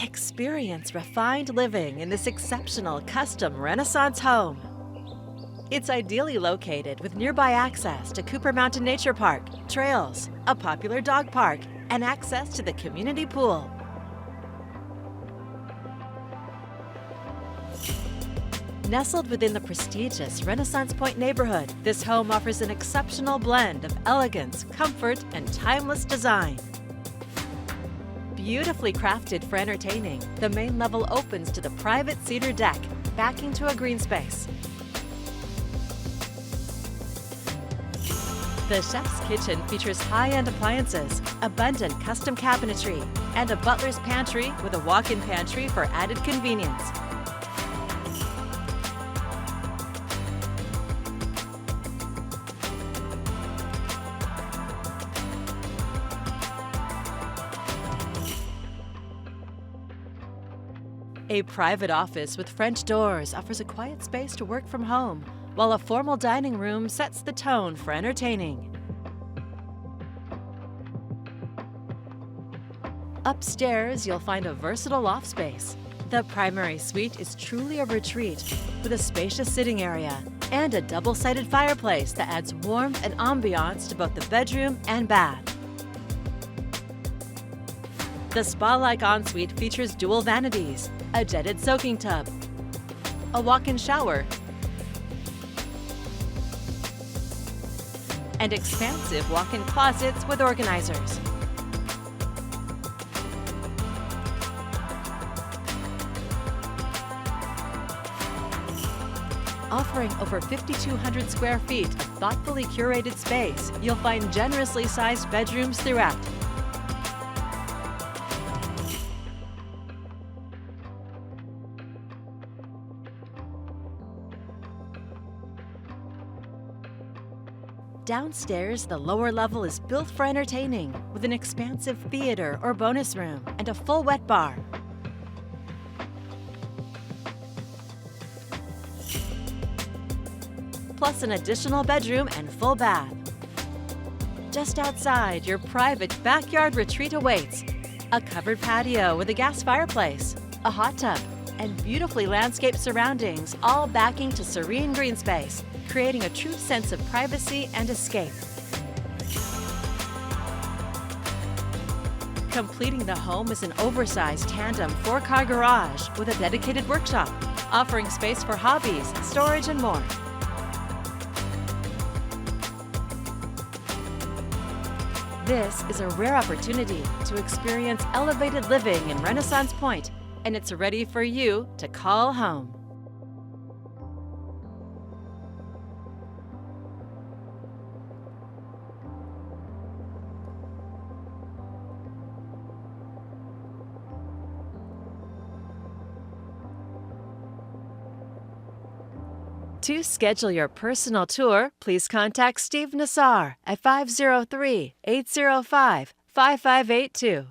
Experience refined living in this exceptional custom Renaissance home. It's ideally located with nearby access to Cooper Mountain Nature Park, trails, a popular dog park, and access to the community pool. Nestled within the prestigious Renaissance Point neighborhood, this home offers an exceptional blend of elegance, comfort, and timeless design. Beautifully crafted for entertaining, the main level opens to the private cedar deck, backing to a green space. The chef's kitchen features high-end appliances, abundant custom cabinetry, and a butler's pantry with a walk-in pantry for added convenience. A private office with French doors offers a quiet space to work from home, while a formal dining room sets the tone for entertaining. Upstairs, you'll find a versatile loft space. The primary suite is truly a retreat, with a spacious sitting area and a double-sided fireplace that adds warmth and ambiance to both the bedroom and bath. The spa-like ensuite features dual vanities, a jetted soaking tub, a walk-in shower, and expansive walk-in closets with organizers. Offering over 5,200 square feet of thoughtfully curated space, you'll find generously sized bedrooms throughout. Downstairs, the lower level is built for entertaining, with an expansive theater or bonus room and a full wet bar. Plus an additional bedroom and full bath. Just outside, your private backyard retreat awaits. A covered patio with a gas fireplace, a hot tub, and beautifully landscaped surroundings, all backing to serene green space, creating a true sense of privacy and escape. Completing the home is an oversized tandem 4-car garage with a dedicated workshop, offering space for hobbies, storage, and more. This is a rare opportunity to experience elevated living in Renaissance Point, and it's ready for you to call home. To schedule your personal tour, please contact Steve Nassar at 503-805-5582.